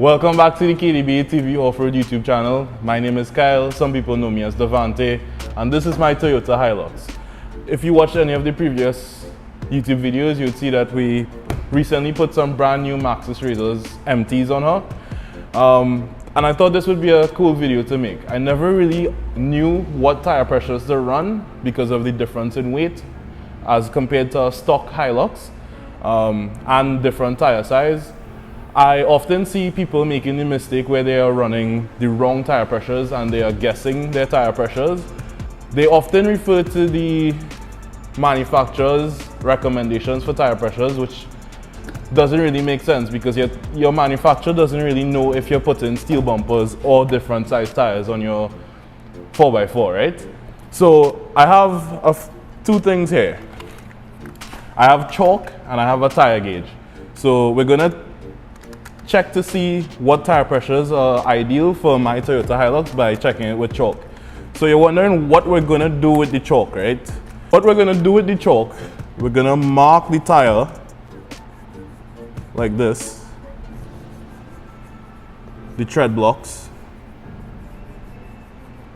Welcome back to the KDB TV Offroad YouTube channel. My name is Kyle, some people know me as Devante, and this is my Toyota Hilux. If you watched any of the previous YouTube videos, you'd see that we recently put some brand new Maxxis Razors MTs on her. And I thought this would be a cool video to make. I never really knew what tire pressures to run because of the difference in weight as compared to a stock Hilux and different tire size. I often see people making the mistake where they are running the wrong tire pressures and they are guessing their tire pressures. They often refer to the manufacturer's recommendations for tire pressures, which doesn't really make sense because your manufacturer doesn't really know if you're putting steel bumpers or different size tires on your 4x4, right? So I have two things here. I have chalk and I have a tire gauge. So we're gonna check to see what tire pressures are ideal for my Toyota Hilux by checking it with chalk. So you're wondering what we're gonna do with the chalk, right? What we're gonna do with the chalk, we're gonna mark the tire like this, the tread blocks.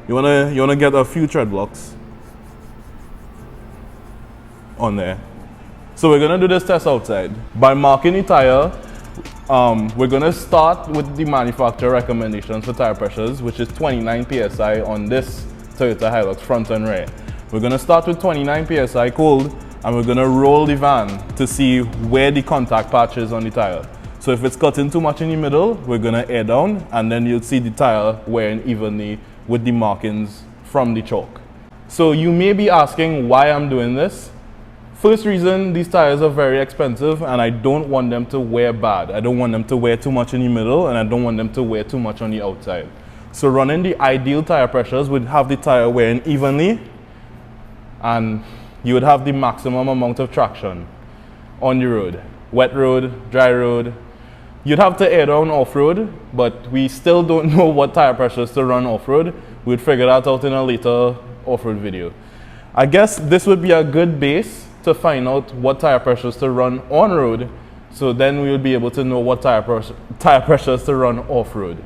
You wanna get a few tread blocks on there. So we're gonna do this test outside. By marking the tire, we're gonna start with the manufacturer recommendations for tire pressures, which is 29 PSI on this Toyota Hilux front and rear. We're gonna start with 29 PSI cold, and we're gonna roll the van to see where the contact patch is on the tire. So if it's cutting too much in the middle, we're gonna air down, and then you'll see the tire wearing evenly with the markings from the chalk. So you may be asking why I'm doing this. First reason, these tires are very expensive and I don't want them to wear bad. I don't want them to wear too much in the middle and I don't want them to wear too much on the outside. So running the ideal tire pressures would have the tire wearing evenly and you would have the maximum amount of traction on the road. Wet road, dry road. You'd have to air down off-road, but we still don't know what tire pressures to run off-road. We'd figure that out in a later off-road video. I guess this would be a good base to find out what tire pressures to run on road, so then we will be able to know what tire pressures to run off road.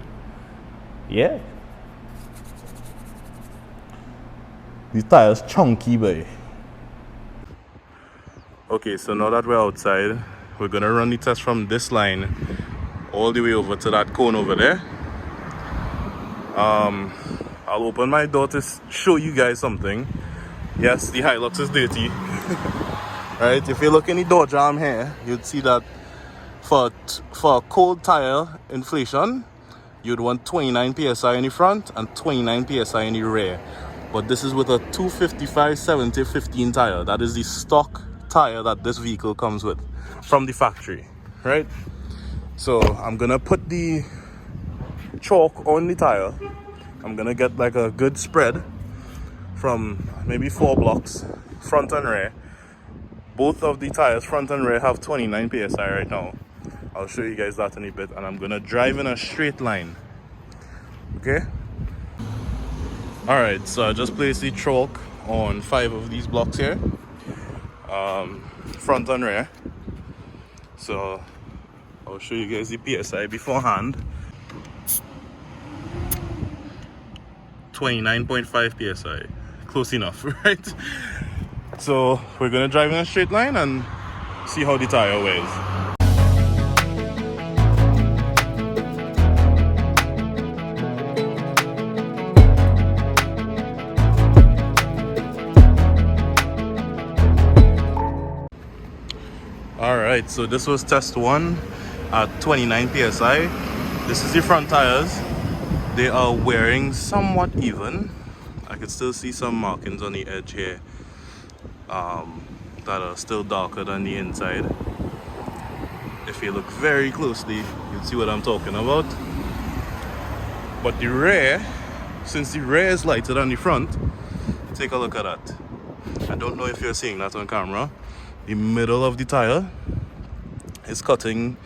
Yeah. These tires chunky, boy. Okay, so now that we're outside, we're gonna run the test from this line all the way over to that cone over there. I'll open my door to show you guys something. Yes, the Hilux is dirty. Right, if you look in the door jam here, you'd see that for a cold tire inflation, you'd want 29 PSI in the front and 29 PSI in the rear. But this is with a 255/70/15 tire. That is the stock tire that this vehicle comes with from the factory, right? So I'm gonna put the chalk on the tire. I'm gonna get like a good spread from maybe 4 blocks, front and rear. Both of the tires, front and rear, have 29 PSI right now. I'll show you guys that in a bit, and I'm gonna drive in a straight line. Okay? Alright, so I just placed the chalk on 5 of these blocks here, front and rear. So I'll show you guys the PSI beforehand. 29.5 PSI. Close enough, right? So we're gonna drive in a straight line and see how the tire wears. Alright, so this was test 1 at 29 PSI. This is the front tires. They are wearing somewhat even. I can still see some markings on the edge here that are still darker than the inside. If you look very closely, you'll see what I'm talking about. But the rear, since the rear is lighter than the front, take a look at that. I don't know if you're seeing that on camera. The middle of the tire is cutting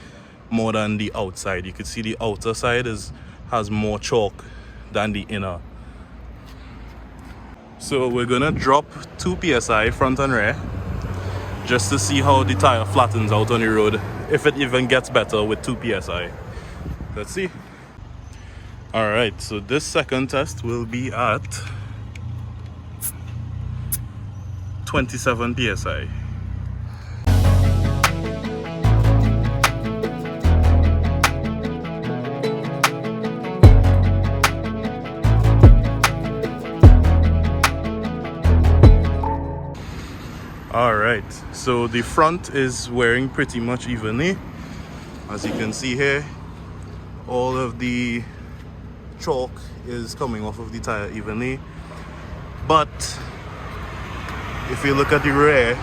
more than the outside. You can see the outer side has more chalk than the inner. So we're gonna drop 2 PSI front and rear just to see how the tire flattens out on the road, if it even gets better with 2 PSI. Let's see. All right, so this second test will be at 27 psi. All right, so the front is wearing pretty much evenly. As you can see here, all of the chalk is coming off of the tire evenly. But if you look at the rear,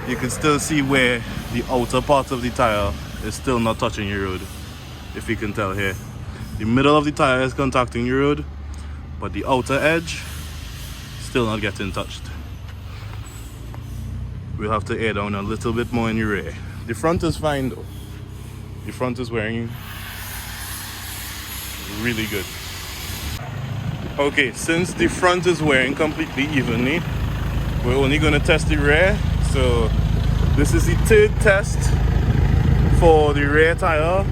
you can still see where the outer part of the tire is still not touching your road. If you can tell here, the middle of the tire is contacting your road, but the outer edge still not getting touched. We'll have to air down a little bit more in the rear. The front is fine though. The front is wearing really good. Okay, since the front is wearing completely evenly, we're only going to test the rear. So this is the third test for the rear tire,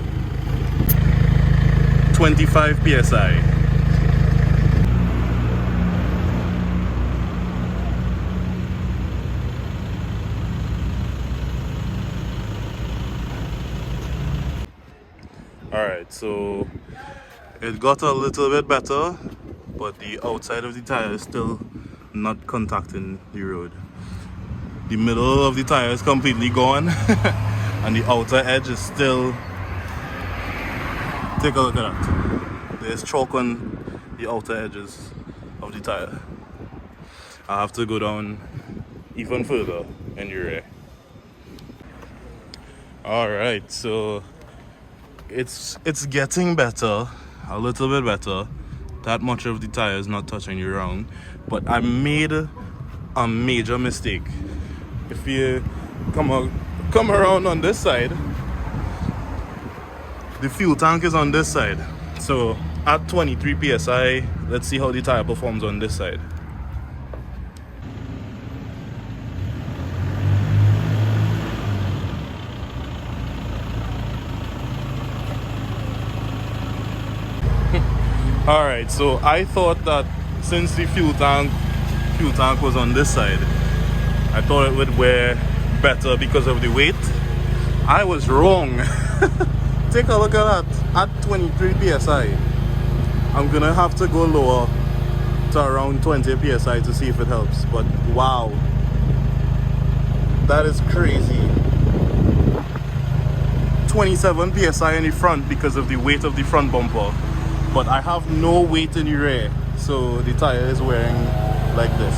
25 psi. Alright, so it got a little bit better, but the outside of the tire is still not contacting the road. The middle of the tire is completely gone and the outer edge is still... Take a look at that. There's chalk on the outer edges of the tire. I have to go down even further in the rear. Alright, so it's getting better, a little bit better. That much of the tire is not touching you around, but I made a major mistake. If you come around on this side, the fuel tank is on this side. So at 23 psi, let's see how the tire performs on this side. Alright, so I thought that since the fuel tank was on this side, I thought it would wear better because of the weight. I was wrong. Take a look at that. At 23 psi, I'm gonna have to go lower to around 20 psi to see if it helps. But wow, that is crazy. 27 psi in the front because of the weight of the front bumper. But I have no weight in the rear, so the tire is wearing like this.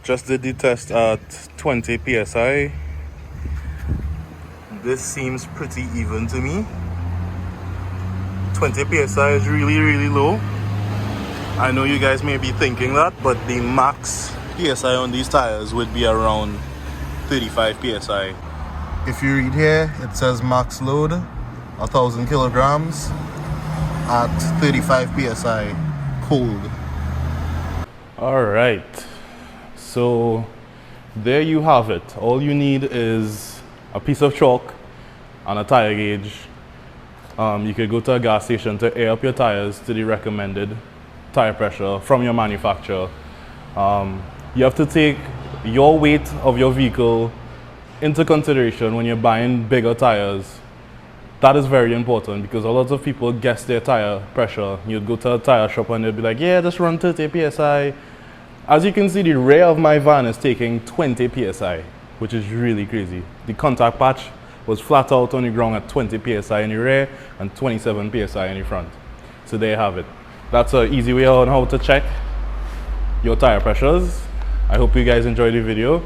Just did the test at 20 psi. This seems pretty even to me. 20 psi is really low. I know you guys may be thinking that, but the max psi on these tires would be around 35 psi. If you read here, it says max load 1,000 kilograms at 35 psi cold. All right, so there you have it. All you need is a piece of chalk and a tire gauge. You could go to a gas station to air up your tires to the recommended tire pressure from your manufacturer. You have to take your weight of your vehicle into consideration when you're buying bigger tires. That is very important because a lot of people guess their tire pressure. You'd go to a tire shop and they'd be like, yeah, just run 30 psi. As you can see, the rear of my van is taking 20 psi, which is really crazy. The contact patch was flat out on the ground at 20 psi in the rear and 27 psi in the front. So there you have it. That's an easy way on how to check your tire pressures. I hope you guys enjoyed the video.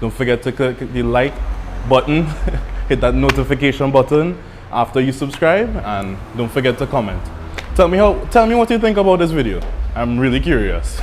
Don't forget to click the like button, hit that notification button after you subscribe, and don't forget to comment. Tell me what you think about this video. I'm really curious.